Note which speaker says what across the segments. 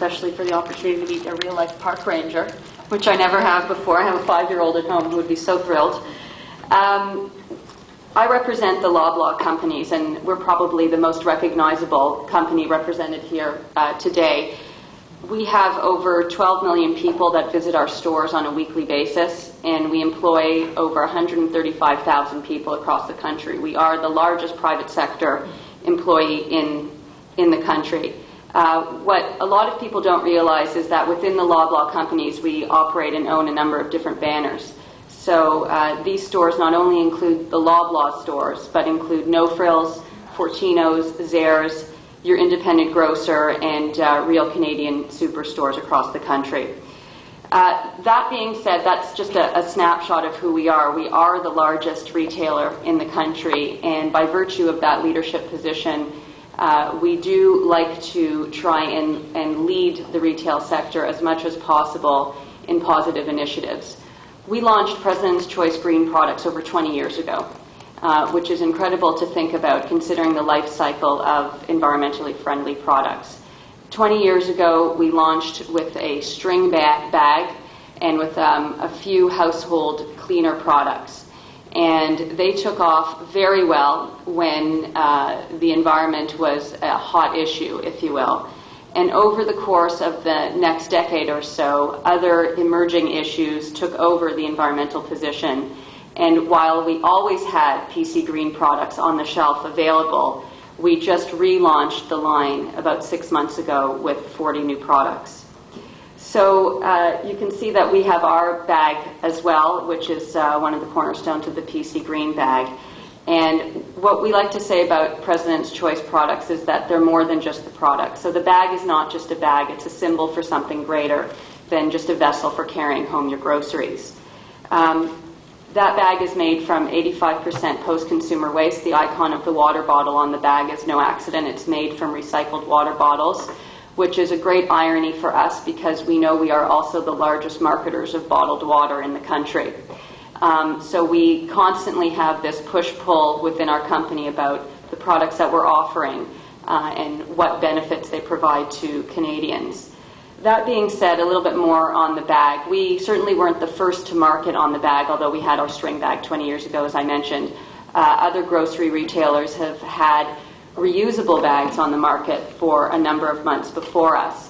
Speaker 1: especially for the opportunity to meet a real-life park ranger, which I never have before. I have a 5-year-old at home who would be so thrilled. I represent the Loblaws companies, and we're probably the most recognizable company represented here today. We have over 12 million people that visit our stores on a weekly basis, and we employ over 135,000 people across the country. We are the largest private sector employee in the country. What a lot of people don't realize is that within the Loblaws companies, we operate and own a number of different banners. So these stores not only include the Loblaws stores, but include No Frills, Fortino's, Zehrs, your independent grocer, and Real Canadian superstores across the country. That being said, that's just a snapshot of who we are. We are the largest retailer in the country, and by virtue of that leadership position, we do like to try and lead the retail sector as much as possible in positive initiatives. We launched President's Choice Green products over 20 years ago, which is incredible to think about considering the life cycle of environmentally friendly products. 20 years ago, we launched with a string bag and with a few household cleaner products. And they took off very well when the environment was a hot issue, if you will. And over the course of the next decade or so, other emerging issues took over the environmental position. And while we always had PC Green products on the shelf available, we just relaunched the line about 6 months ago with 40 new products. So you can see that we have our bag as well, which is one of the cornerstones of the PC Green bag. And what we like to say about President's Choice products is that they're more than just the product. So the bag is not just a bag, it's a symbol for something greater than just a vessel for carrying home your groceries. That bag is made from 85% post-consumer waste. The icon of the water bottle on the bag is no accident. It's made from recycled water bottles, which is a great irony for us because we know we are also the largest marketers of bottled water in the country. So we constantly have this push-pull within our company about the products that we're offering and what benefits they provide to Canadians. That being said, a little bit more on the bag. We certainly weren't the first to market on the bag, although we had our string bag 20 years ago, as I mentioned. Other grocery retailers have had reusable bags on the market for a number of months before us.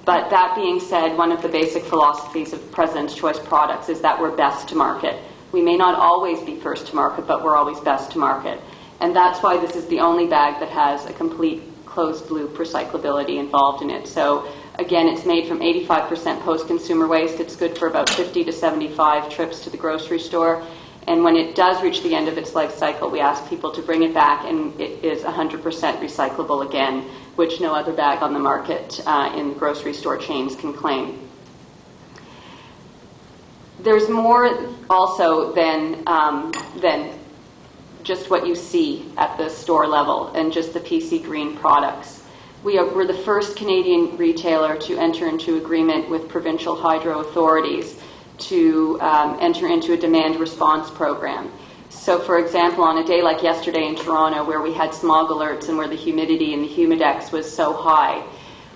Speaker 1: But that being said, one of the basic philosophies of President's Choice products is that we're best to market. We may not always be first to market, but we're always best to market. And that's why this is the only bag that has a complete closed loop recyclability involved in it. So again, it's made from 85% post-consumer waste. It's good for about 50 to 75 trips to the grocery store. And when it does reach the end of its life cycle, we ask people to bring it back, and it is 100% recyclable again, which no other bag on the market in the grocery store chains can claim. There's more also than just what you see at the store level and just the PC Green products. We're the first Canadian retailer to enter into agreement with provincial hydro authorities to enter into a demand response program. So for example, on a day like yesterday in Toronto where we had smog alerts and where the humidity in the humidex was so high,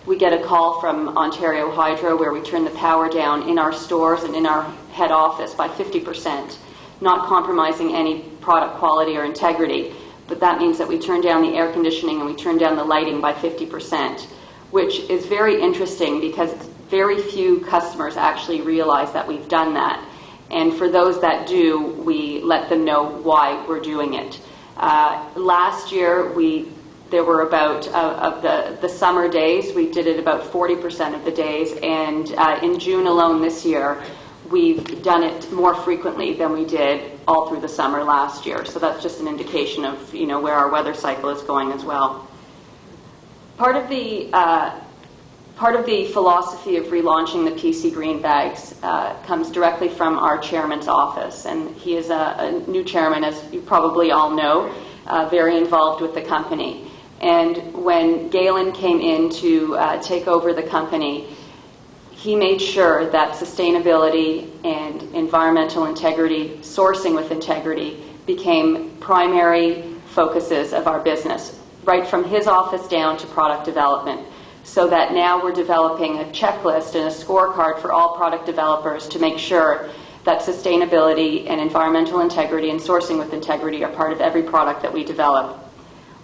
Speaker 1: we get a call from Ontario Hydro where we turn the power down in our stores and in our head office by 50%, not compromising any product quality or integrity. But that means that we turn down the air conditioning and we turn down the lighting by 50%, which is very interesting because very few customers actually realize that we've done that. And for those that do, we let them know why we're doing it. Last year, there were about, of the summer days, we did it about 40% of the days, and in June alone this year, we've done it more frequently than we did all through the summer last year. So that's just an indication of where our weather cycle is going as well. Part of the philosophy of relaunching the PC Green bags comes directly from our chairman's office, and he is a new chairman, as you probably all know, very involved with the company. And when Galen came in to take over the company, he made sure that sustainability and environmental integrity, sourcing with integrity, became primary focuses of our business, right from his office down to product development. so that now we're developing a checklist and a scorecard for all product developers to make sure that sustainability and environmental integrity and sourcing with integrity are part of every product that we develop.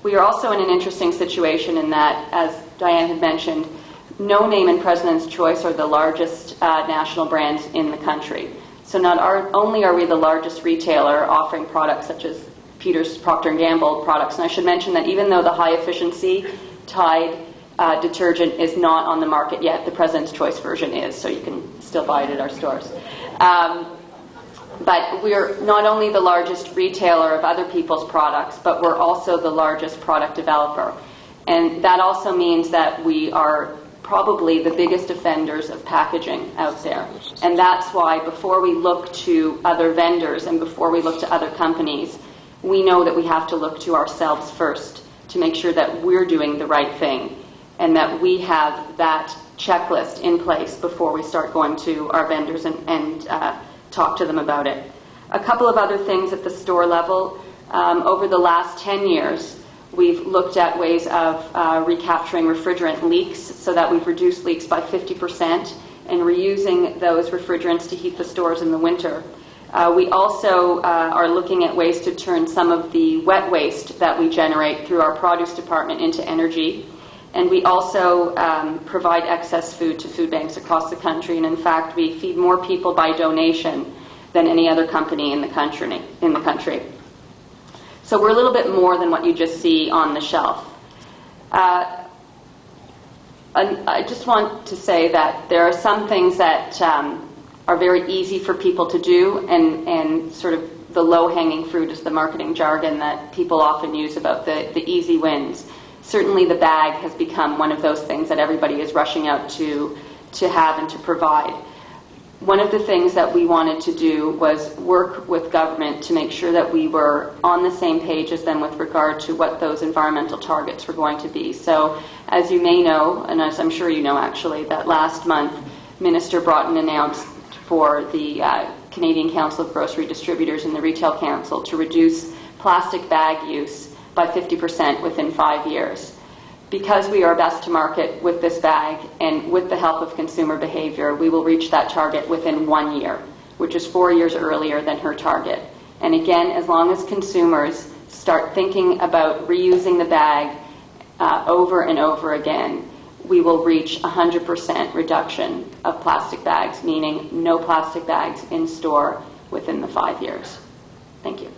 Speaker 1: We are also in an interesting situation in that, as Diane had mentioned, No Name and President's Choice are the largest national brands in the country. So not only are we the largest retailer offering products such as Peter's Procter & Gamble products, and I should mention that even though the high-efficiency Tide detergent is not on the market yet, the President's Choice version is, so you can still buy it at our stores. But we're not only the largest retailer of other people's products, but we're also the largest product developer. And that also means that we are probably the biggest offenders of packaging out there. And that's why before we look to other vendors and before we look to other companies, we know that we have to look to ourselves first to make sure that we're doing the right thing and that we have that checklist in place before we start going to our vendors and talk to them about it. A couple of other things at the store level. Over the last 10 years, we've looked at ways of recapturing refrigerant leaks so that we've reduced leaks by 50% and reusing those refrigerants to heat the stores in the winter. We also are looking at ways to turn some of the wet waste that we generate through our produce department into energy. And we also provide excess food to food banks across the country. And in fact, we feed more people by donation than any other company in the country. So we're a little bit more than what you just see on the shelf. I just want to say that there are some things that are very easy for people to do, and sort of the low-hanging fruit is the marketing jargon that people often use about the easy wins. Certainly the bag has become one of those things that everybody is rushing out to have and to provide. One of the things that we wanted to do was work with government to make sure that we were on the same page as them with regard to what those environmental targets were going to be. So as you may know, and as I'm sure you know actually, that last month Minister Broughton announced for the Canadian Council of Grocery Distributors and the Retail Council to reduce plastic bag use by 50% within 5 years. Because we are best to market with this bag and with the help of consumer behavior, we will reach that target within 1 year, which is 4 years earlier than her target. And again, as long as consumers start thinking about reusing the bag over and over again, we will reach 100% reduction of plastic bags, meaning no plastic bags in store within the 5 years. Thank you.